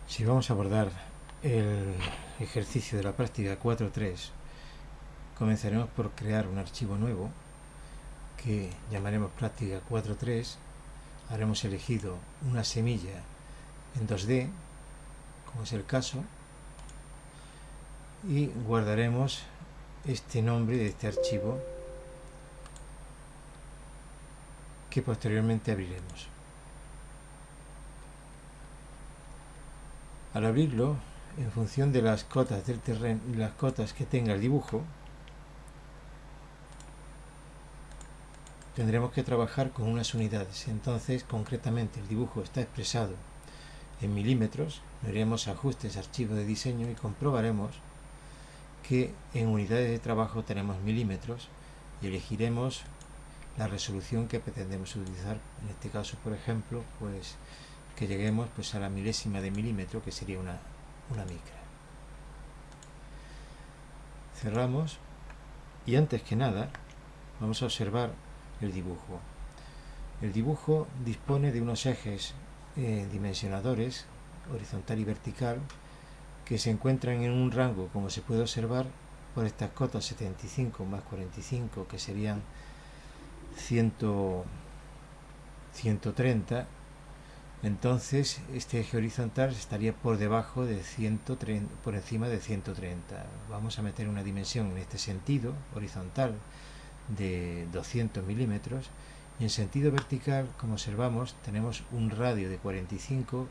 Si vamos a abordar el ejercicio de la práctica 4.3, comenzaremos por crear un archivo nuevo que llamaremos práctica 4.3. Haremos elegido una semilla en 2D, como es el caso, y guardaremos este nombre de este archivo que posteriormente abriremos. Al abrirlo, en función de las cotas del terreno y las cotas que tenga el dibujo, tendremos que trabajar con unas unidades. Entonces, concretamente, el dibujo está expresado en milímetros. Haremos ajustes, archivo de diseño, y comprobaremos que en unidades de trabajo tenemos milímetros y elegiremos la resolución que pretendemos utilizar. En este caso, por ejemplo, pues que lleguemos a la milésima de milímetro, que sería una micra. Cerramos y antes que nada vamos a observar el dibujo. El dibujo dispone de unos ejes dimensionadores, horizontal y vertical, que se encuentran en un rango, como se puede observar por estas cotas 75 más 45, que serían 130. Entonces este eje horizontal estaría por debajo de 130, por encima de 130. Vamos a meter una dimensión en este sentido horizontal de 200 milímetros, y en sentido vertical, como observamos, tenemos un radio de 45,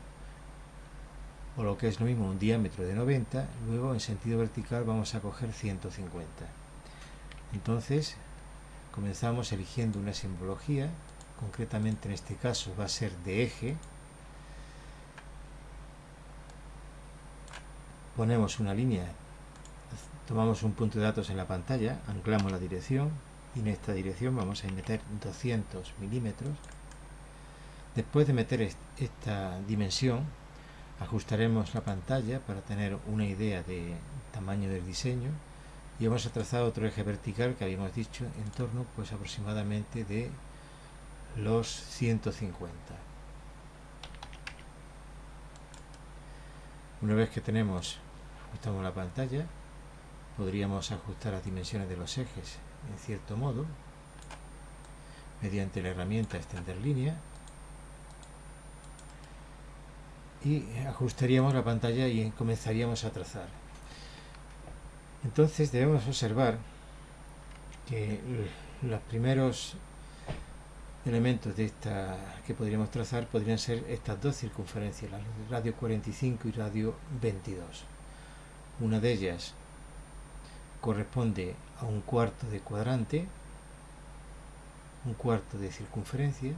o lo que es lo mismo, un diámetro de 90. Luego en sentido vertical vamos a coger 150. Entonces comenzamos eligiendo una simbología. Concretamente en este caso va a ser de eje. Ponemos una línea, tomamos un punto de datos en la pantalla, anclamos la dirección, y en esta dirección vamos a meter 200 milímetros. Después de meter esta dimensión, ajustaremos la pantalla para tener una idea de tamaño del diseño, y vamos a trazar otro eje vertical que habíamos dicho en torno aproximadamente de los 150. Una vez que ajustamos la pantalla, podríamos ajustar las dimensiones de los ejes en cierto modo mediante la herramienta extender línea, y ajustaríamos la pantalla y comenzaríamos a trazar. Entonces debemos observar que los primeros elementos que podríamos trazar podrían ser estas dos circunferencias, la radio 45 y radio 22. Una de ellas corresponde a un cuarto de cuadrante, un cuarto de circunferencia,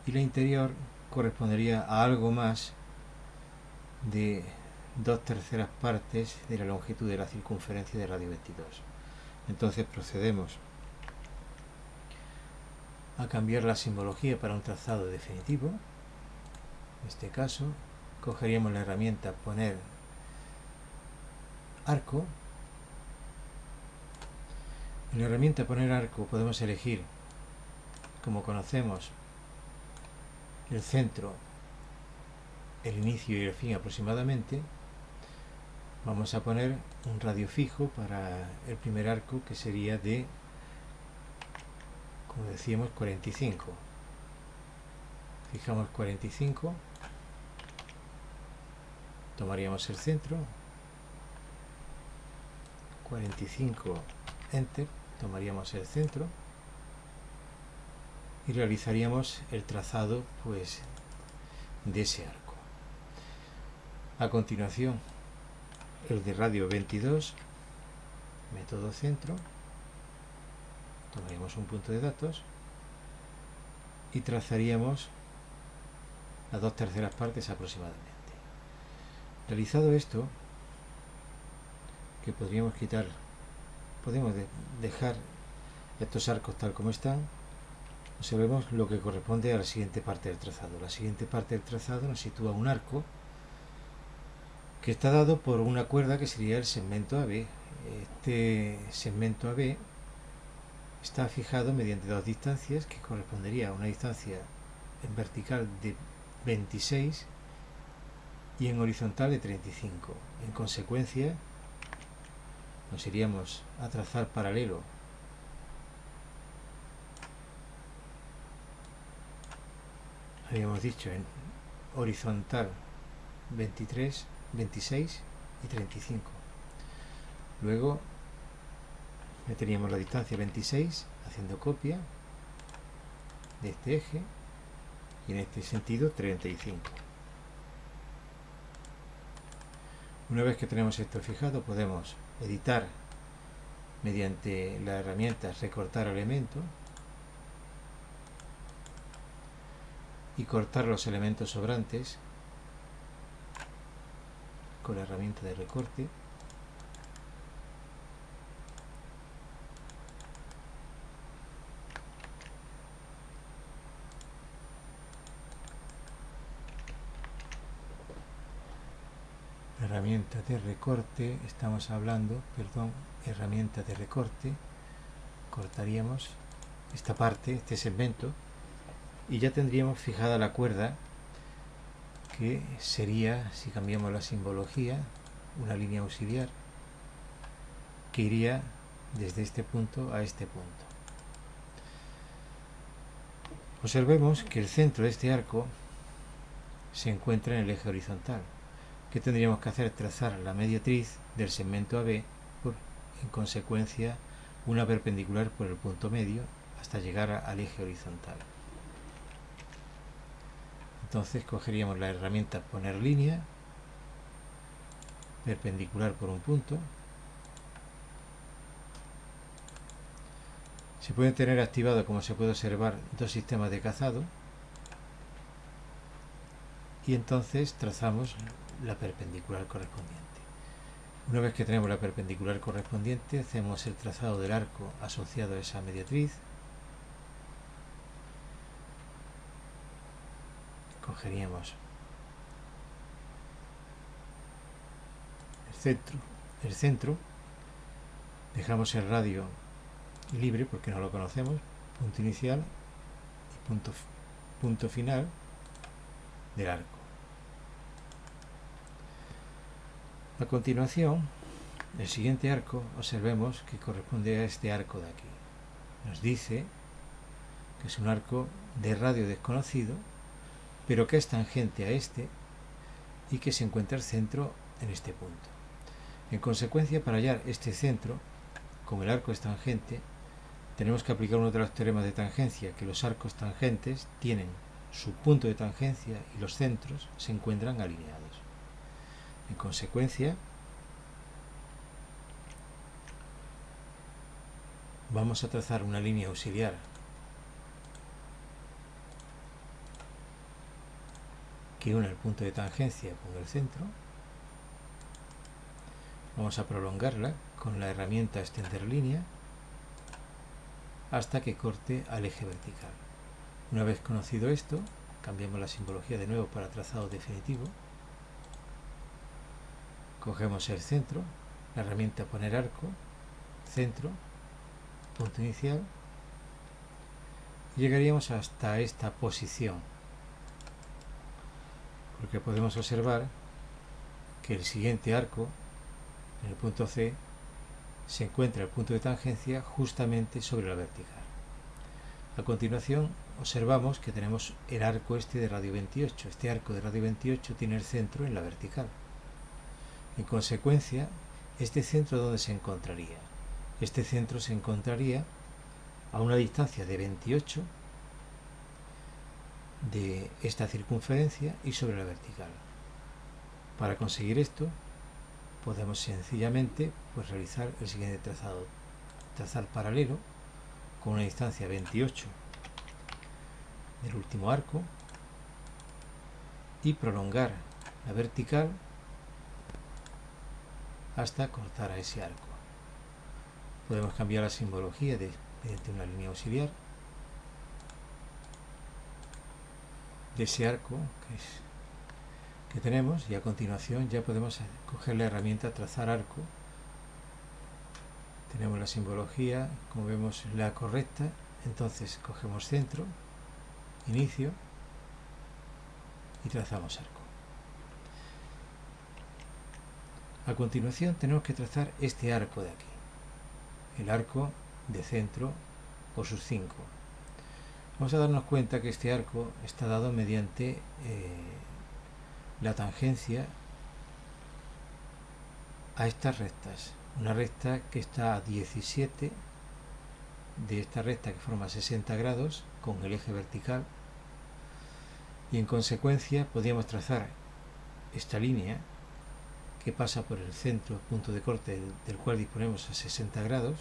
y la interior correspondería a algo más de 2/3 partes de la longitud de la circunferencia de radio 22. Entonces procedemos a cambiar la simbología para un trazado definitivo. En este caso cogeríamos la herramienta poner arco. En la herramienta poner arco podemos elegir, como conocemos, el centro, el inicio y el fin aproximadamente. Vamos a poner un radio fijo para el primer arco, que sería de, como decíamos, 45. Fijamos 45, tomaríamos el centro, 45, enter, tomaríamos el centro y realizaríamos el trazado de ese arco. A continuación, el de radio 22, método centro, tomaríamos un punto de datos y trazaríamos a 2/3 partes aproximadamente. Realizado esto, que podemos dejar estos arcos tal como están, observemos lo que corresponde a la siguiente parte del trazado. La siguiente parte del trazado nos sitúa un arco que está dado por una cuerda que sería el segmento AB. Este segmento AB está fijado mediante dos distancias, que correspondería a una distancia en vertical de 26 y en horizontal de 35. En consecuencia, nos iríamos a trazar paralelo habíamos dicho en horizontal 23, 26 y 35. Luego meteríamos la distancia 26 haciendo copia de este eje y en este sentido 35. Una vez que tenemos esto fijado, podemos editar mediante la herramienta recortar elemento y cortar los elementos sobrantes con la herramienta de recorte. Herramienta de recorte, estamos hablando, herramienta de recorte, cortaríamos esta parte, este segmento, y ya tendríamos fijada la cuerda, que sería, si cambiamos la simbología, una línea auxiliar que iría desde este punto a este punto. Observemos que el centro de este arco se encuentra en el eje horizontal. ¿Qué tendríamos que hacer? Trazar la mediatriz del segmento AB por, en consecuencia, una perpendicular por el punto medio hasta llegar al eje horizontal. Entonces cogeríamos la herramienta poner línea, perpendicular por un punto. Se pueden tener activado, como se puede observar, dos sistemas de cazado y entonces trazamos la perpendicular correspondiente. Una vez que tenemos la perpendicular correspondiente, hacemos el trazado del arco asociado a esa mediatriz. Cogeríamos el centro, dejamos el radio libre porque no lo conocemos, punto inicial y punto final del arco. A continuación, el siguiente arco, observemos que corresponde a este arco de aquí. Nos dice que es un arco de radio desconocido, pero que es tangente a este y que se encuentra el centro en este punto. En consecuencia, para hallar este centro, como el arco es tangente, tenemos que aplicar uno de los teoremas de tangencia, que los arcos tangentes tienen su punto de tangencia y los centros se encuentran alineados. En consecuencia, vamos a trazar una línea auxiliar que une el punto de tangencia con el centro. Vamos a prolongarla con la herramienta extender línea hasta que corte al eje vertical. Una vez conocido esto, cambiamos la simbología de nuevo para trazado definitivo. Cogemos el centro, la herramienta poner arco, centro, punto inicial, y llegaríamos hasta esta posición, porque podemos observar que el siguiente arco, en el punto C, se encuentra el punto de tangencia justamente sobre la vertical. A continuación observamos que tenemos el arco este de radio 28. Este arco de radio 28 tiene el centro en la vertical. En consecuencia, ¿este centro dónde se encontraría? Este centro se encontraría a una distancia de 28 de esta circunferencia y sobre la vertical. Para conseguir esto, podemos sencillamente realizar el siguiente trazado. Trazar paralelo con una distancia 28 del último arco y prolongar la vertical hasta cortar a ese arco. Podemos cambiar la simbología mediante una línea auxiliar de ese arco que tenemos, y a continuación ya podemos coger la herramienta trazar arco. Tenemos la simbología, como vemos, la correcta. Entonces cogemos centro, inicio y trazamos arco. A continuación tenemos que trazar este arco de aquí, el arco de centro por sus 5. Vamos a darnos cuenta que este arco está dado mediante la tangencia a estas rectas. Una recta que está a 17 de esta recta que forma 60 grados con el eje vertical, y en consecuencia podríamos trazar esta línea que pasa por el centro, punto de corte del cual disponemos a 60 grados,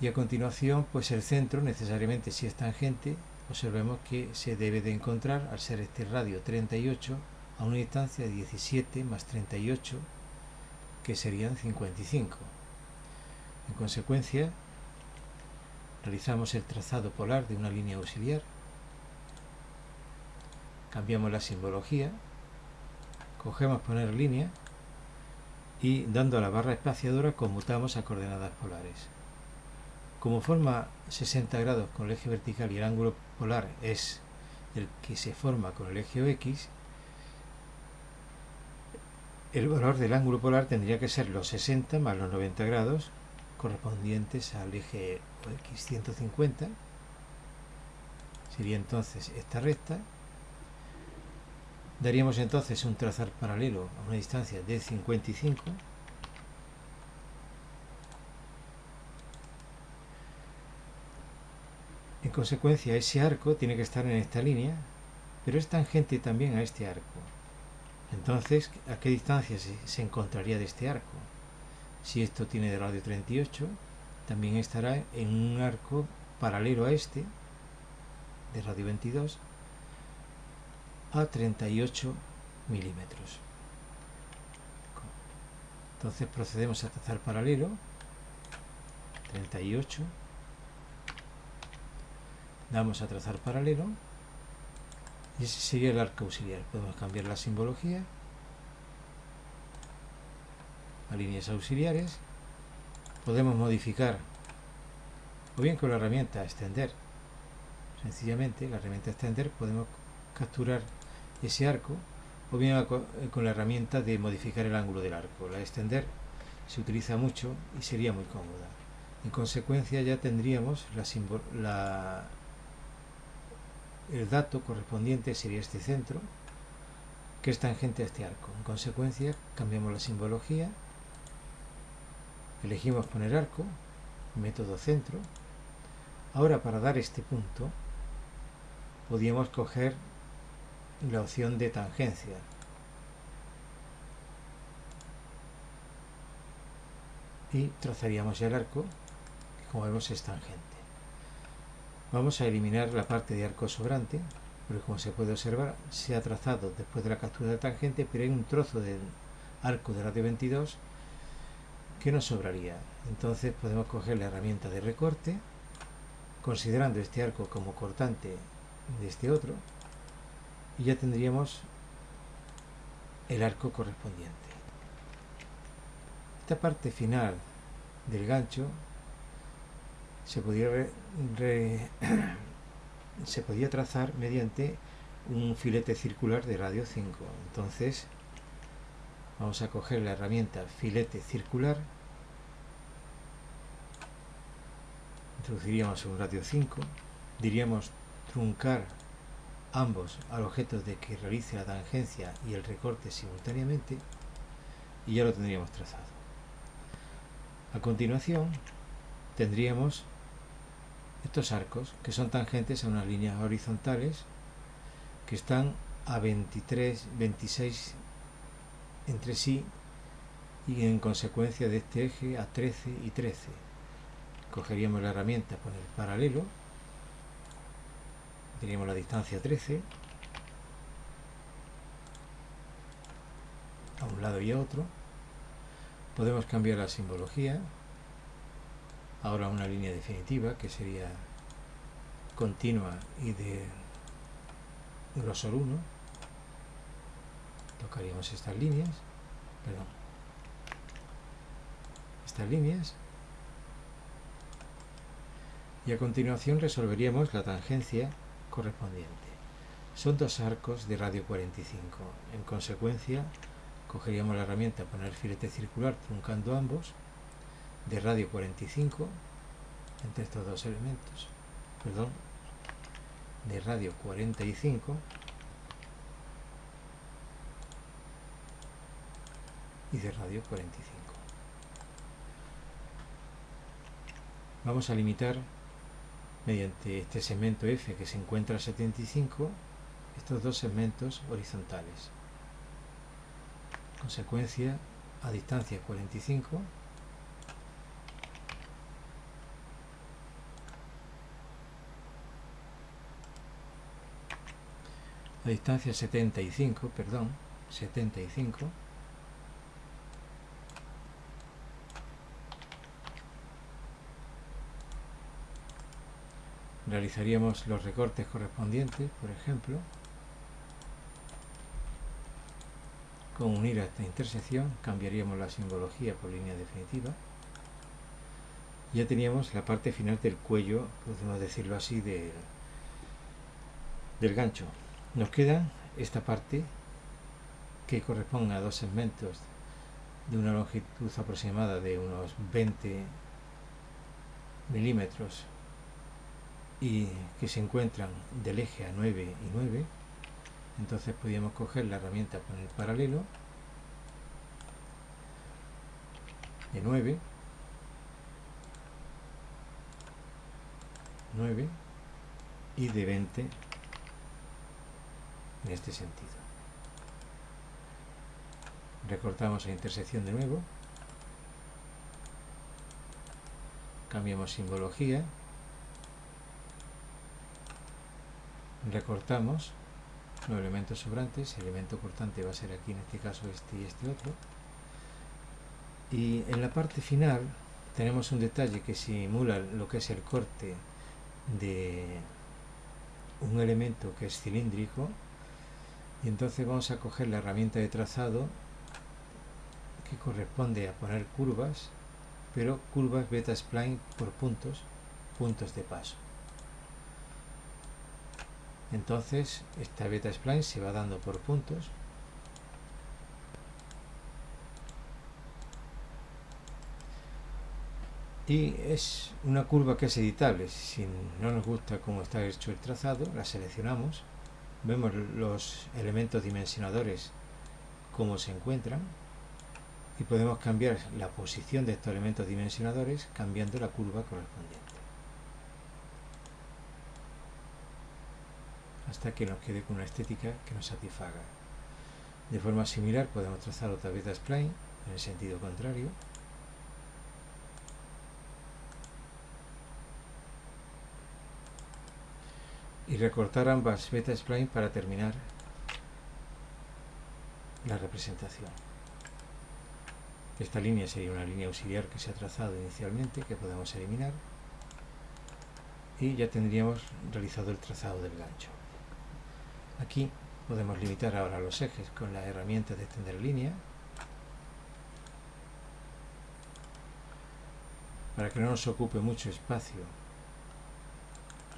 y a continuación pues el centro necesariamente, si es tangente, observemos que se debe de encontrar, al ser este radio 38, a una distancia de 17 más 38, que serían 55. En consecuencia realizamos el trazado polar de una línea auxiliar, cambiamos la simbología, cogemos poner línea y dando a la barra espaciadora conmutamos a coordenadas polares. Como forma 60 grados con el eje vertical y el ángulo polar es el que se forma con el eje X, el valor del ángulo polar tendría que ser los 60 más los 90 grados correspondientes al eje X 150. Sería entonces esta recta. Daríamos entonces un trazar paralelo a una distancia de 55. En consecuencia, ese arco tiene que estar en esta línea, pero es tangente también a este arco. Entonces, ¿a qué distancia se encontraría de este arco? Si esto tiene de radio 38, también estará en un arco paralelo a este, de radio 22, a 38 milímetros. Entonces procedemos a trazar paralelo, 38, damos a trazar paralelo, y ese sería el arco auxiliar. Podemos cambiar la simbología a líneas auxiliares, podemos modificar o bien con la herramienta extender, sencillamente la herramienta extender podemos capturar ese arco, o bien con la herramienta de modificar el ángulo del arco. La extender se utiliza mucho y sería muy cómoda. En consecuencia ya tendríamos el dato correspondiente sería este centro, que es tangente a este arco. En consecuencia cambiamos la simbología, elegimos poner arco, método centro. Ahora, para dar este punto podríamos coger la opción de tangencia, y trazaríamos ya el arco, que como vemos es tangente. Vamos a eliminar la parte de arco sobrante, porque como se puede observar se ha trazado después de la captura de tangente, pero hay un trozo del arco de radio 22 que nos sobraría. Entonces podemos coger la herramienta de recorte, considerando este arco como cortante de este otro, y ya tendríamos el arco correspondiente. Esta parte final del gancho se podía trazar mediante un filete circular de radio 5. Entonces vamos a coger la herramienta filete circular, introduciríamos un radio 5, diríamos truncar ambos al objeto de que realice la tangencia y el recorte simultáneamente, y ya lo tendríamos trazado. A continuación tendríamos estos arcos que son tangentes a unas líneas horizontales que están a 26 entre sí, y en consecuencia de este eje a 13 y 13. Cogeríamos la herramienta poner paralelo, teníamos la distancia 13 a un lado y a otro. Podemos cambiar la simbología ahora a una línea definitiva, que sería continua y de grosor 1. Tocaríamos estas líneas, y a continuación resolveríamos la tangencia correspondiente. Son dos arcos de radio 45. En consecuencia cogeríamos la herramienta, poner filete circular truncando ambos, de radio 45, entre estos dos elementos, perdón, de radio 45 y de radio 45. Vamos a limitar mediante este segmento F que se encuentra a 75 estos dos segmentos horizontales. Consecuencia, a distancia 45 a distancia 75, perdón, 75 realizaríamos los recortes correspondientes, por ejemplo, con unir a esta intersección cambiaríamos la simbología por línea definitiva. Ya teníamos la parte final del cuello, podemos decirlo así, del gancho. Nos queda esta parte que corresponde a dos segmentos de una longitud aproximada de unos 20 milímetros y que se encuentran del eje a 9 y 9. Entonces podríamos coger la herramienta con el paralelo de 9, 9 y de 20 en este sentido. Recortamos la intersección de nuevo, cambiamos simbología, recortamos los elementos sobrantes, el elemento cortante va a ser aquí en este caso este y este otro, y en la parte final tenemos un detalle que simula lo que es el corte de un elemento que es cilíndrico, y entonces vamos a coger la herramienta de trazado que corresponde a poner curvas, pero curvas beta spline por puntos de paso. Entonces esta beta spline se va dando por puntos y es una curva que es editable. Si no nos gusta cómo está hecho el trazado, la seleccionamos, vemos los elementos dimensionadores cómo se encuentran y podemos cambiar la posición de estos elementos dimensionadores cambiando la curva correspondiente hasta que nos quede con una estética que nos satisfaga. De forma similar podemos trazar otra beta spline en el sentido contrario. Y recortar ambas beta spline para terminar la representación. Esta línea sería una línea auxiliar que se ha trazado inicialmente, que podemos eliminar, y ya tendríamos realizado el trazado del gancho. Aquí podemos limitar ahora los ejes con la herramienta de extender línea, para que no nos ocupe mucho espacio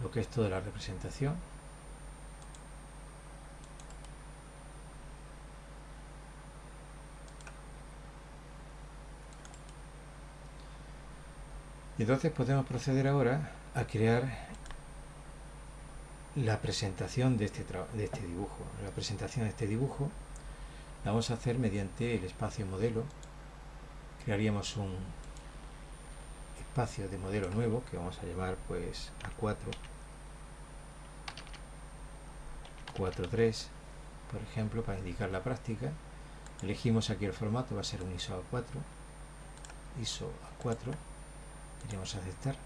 lo que es toda la representación. Y entonces podemos proceder ahora a crear la presentación de este dibujo. La presentación de este dibujo la vamos a hacer mediante el espacio modelo. Crearíamos un espacio de modelo nuevo que vamos a llamar pues A4, 4.3, por ejemplo, para indicar la práctica. Elegimos aquí el formato, va a ser un ISO A4, ISO A4, iremos a aceptar.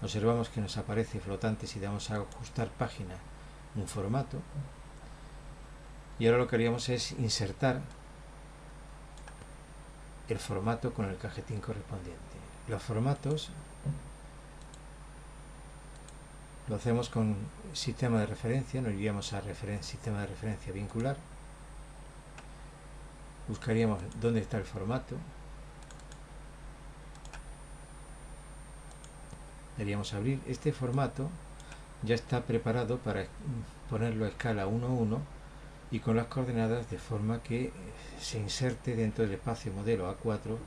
Observamos que nos aparece flotante si damos a ajustar página un formato, y ahora lo que haríamos es insertar el formato con el cajetín correspondiente. Los formatos lo hacemos con sistema de referencia, nos iríamos a sistema de referencia vincular, buscaríamos dónde está el formato, daríamos a abrir. Este formato ya está preparado para ponerlo a escala 1:1 y con las coordenadas de forma que se inserte dentro del espacio modelo A4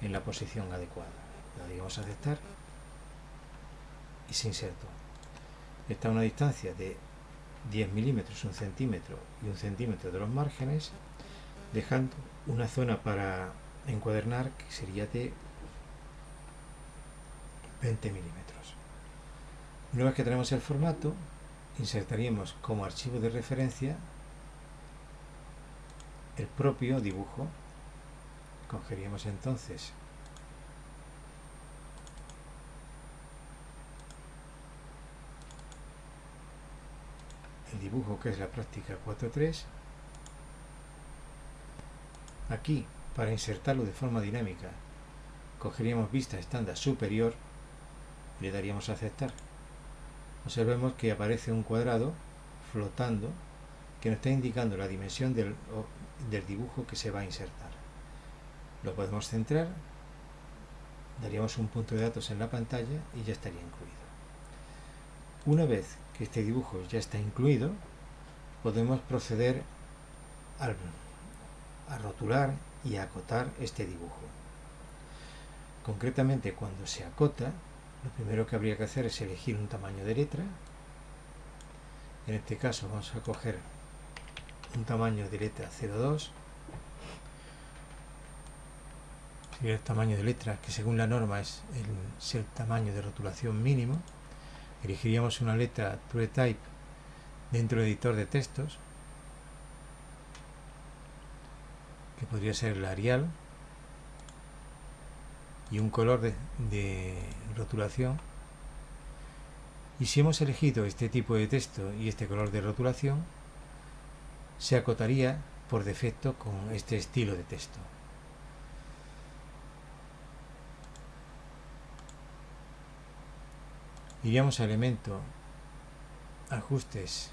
en la posición adecuada. Le daríamos a aceptar y se insertó. Está a una distancia de 10 milímetros, 1 centímetro y 1 centímetro de los márgenes, dejando una zona para encuadernar que sería de 20 milímetros. Una vez que tenemos el formato, insertaríamos como archivo de referencia el propio dibujo. Cogeríamos entonces el dibujo, que es la práctica 4.3. Aquí, para insertarlo de forma dinámica, cogeríamos vista estándar superior y le daríamos a aceptar. Observemos que aparece un cuadrado flotando que nos está indicando la dimensión del dibujo que se va a insertar. Lo podemos centrar, daríamos un punto de datos en la pantalla y ya estaría incluido. Una vez que este dibujo ya está incluido, podemos proceder a rotular y a acotar este dibujo. Concretamente, cuando se acota, lo primero que habría que hacer es elegir un tamaño de letra. En este caso vamos a coger un tamaño de letra 0,2. El tamaño de letra, que según la norma es el tamaño de rotulación mínimo. Elegiríamos una letra TrueType dentro del editor de textos, que podría ser la Arial, y un color de rotulación. Y si hemos elegido este tipo de texto y este color de rotulación, se acotaría por defecto con este estilo de texto. Iríamos a elemento ajustes,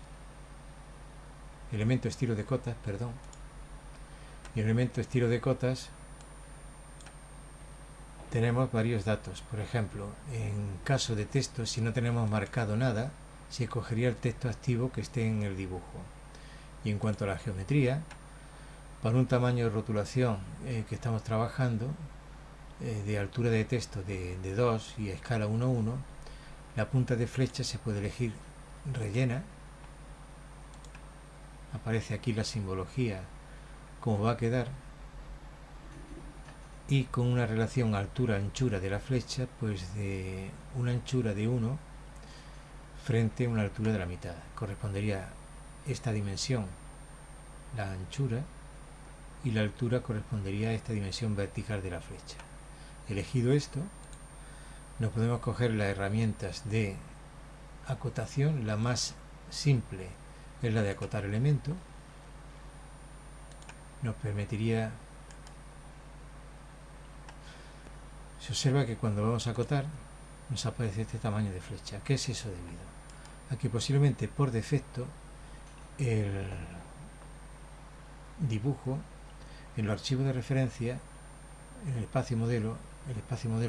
elemento estilo de cotas, perdón, y en elemento estilo de cotas tenemos varios datos. Por ejemplo, en caso de texto, si no tenemos marcado nada, se cogería el texto activo que esté en el dibujo. Y en cuanto a la geometría, para un tamaño de rotulación que estamos trabajando, de altura de texto de 2 y a escala 1:1, la punta de flecha se puede elegir rellena. Aparece aquí la simbología, cómo va a quedar, y con una relación altura-anchura de la flecha, pues de una anchura de 1 frente a una altura de la mitad. Correspondería esta dimensión, la anchura, y la altura correspondería a esta dimensión vertical de la flecha. Elegido esto, nos podemos coger las herramientas de acotación. La más simple es la de acotar elemento. Nos permitiría, se observa que cuando vamos a acotar nos aparece este tamaño de flecha. ¿Qué es eso debido? A que posiblemente por defecto el dibujo en los archivos de referencia, en el espacio modelo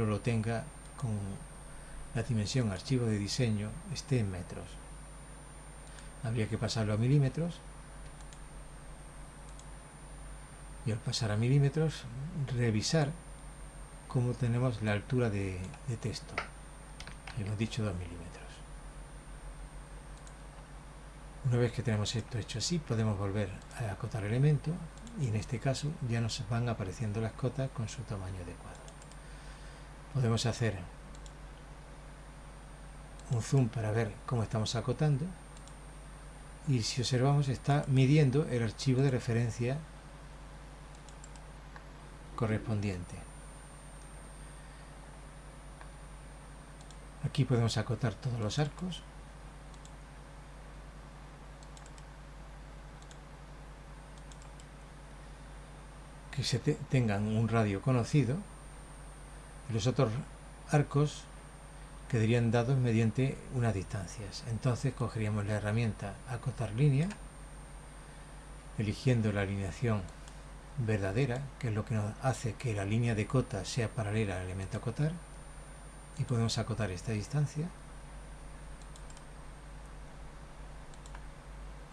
lo tenga con la dimensión archivo de diseño esté en metros. Habría que pasarlo a milímetros, y al pasar a milímetros revisar cómo tenemos la altura de texto. Hemos dicho 2 milímetros. Una vez que tenemos esto hecho así, podemos volver a acotar elemento, y en este caso ya nos van apareciendo las cotas con su tamaño adecuado. Podemos hacer un zoom para ver cómo estamos acotando, y si observamos está midiendo el archivo de referencia correspondiente. Aquí podemos acotar todos los arcos. Que se tengan un radio conocido, y los otros arcos quedarían dados mediante unas distancias. Entonces cogeríamos la herramienta acotar línea, eligiendo la alineación verdadera, que es lo que nos hace que la línea de cota sea paralela al elemento acotar, y podemos acotar esta distancia.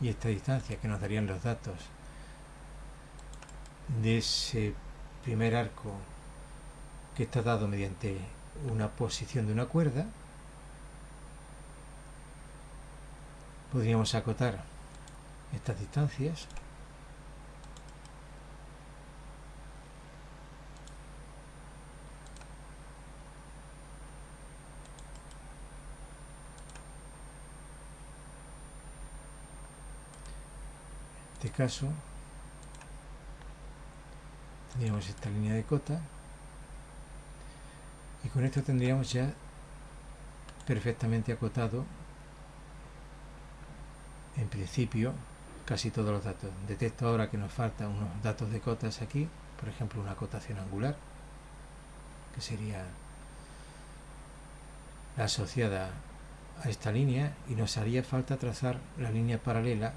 y esta distancia, que nos darían los datos de ese primer arco que está dado mediante una posición de una cuerda, podríamos acotar estas distancias en este caso tendríamos esta línea de cota y con esto tendríamos ya perfectamente acotado en principio casi todos los datos. Detecto ahora que nos faltan unos datos de cotas aquí, por ejemplo una cotación angular, que sería la asociada a esta línea, y nos haría falta trazar la línea paralela,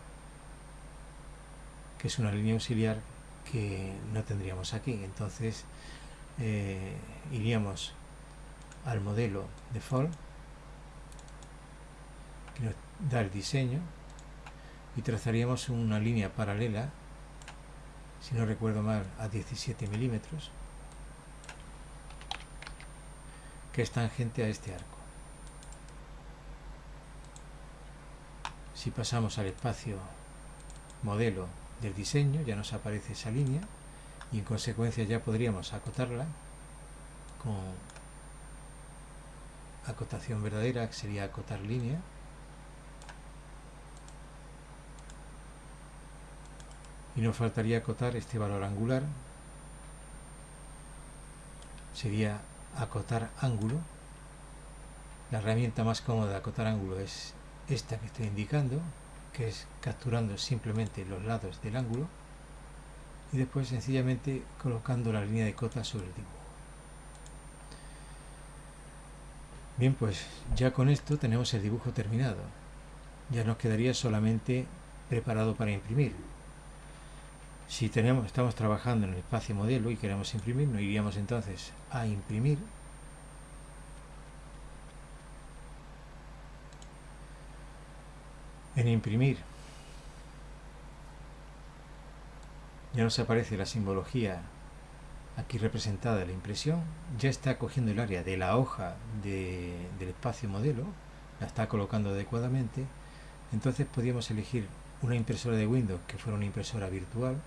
que es una línea auxiliar que no tendríamos aquí. Entonces iríamos al modelo default que nos da el diseño y trazaríamos una línea paralela, si no recuerdo mal, a 17 milímetros, que es tangente a este arco. Si pasamos al espacio modelo del diseño, ya nos aparece esa línea y en consecuencia ya podríamos acotarla con acotación verdadera, que sería acotar línea, y nos faltaría acotar este valor angular, sería acotar ángulo. La herramienta más cómoda de acotar ángulo es esta que estoy indicando, que es capturando simplemente los lados del ángulo y después sencillamente colocando la línea de cota sobre el dibujo. Bien, pues ya con esto tenemos el dibujo terminado. Ya nos quedaría solamente preparado para imprimir. Si estamos trabajando en el espacio modelo y queremos imprimir, nos iríamos entonces a imprimir. En imprimir ya nos aparece la simbología aquí representada de la impresión. Ya está cogiendo el área de la hoja del espacio modelo, la está colocando adecuadamente. Entonces podríamos elegir una impresora de Windows que fuera una impresora virtual.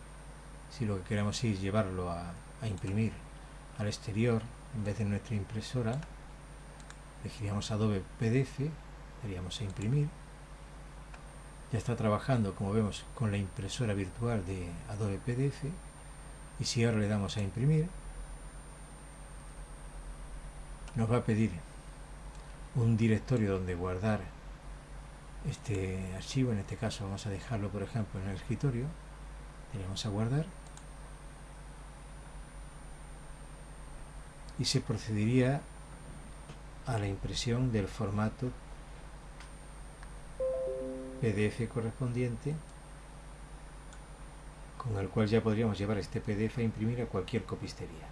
Si lo que queremos es llevarlo a imprimir al exterior en vez de nuestra impresora, elegiríamos Adobe PDF, daríamos a imprimir. Ya está trabajando, como vemos, con la impresora virtual de Adobe PDF, y si ahora le damos a imprimir, nos va a pedir un directorio donde guardar este archivo. En este caso vamos a dejarlo, por ejemplo, en el escritorio. Le damos a guardar y se procedería a la impresión del formato PDF correspondiente, con el cual ya podríamos llevar este PDF a imprimir a cualquier copistería.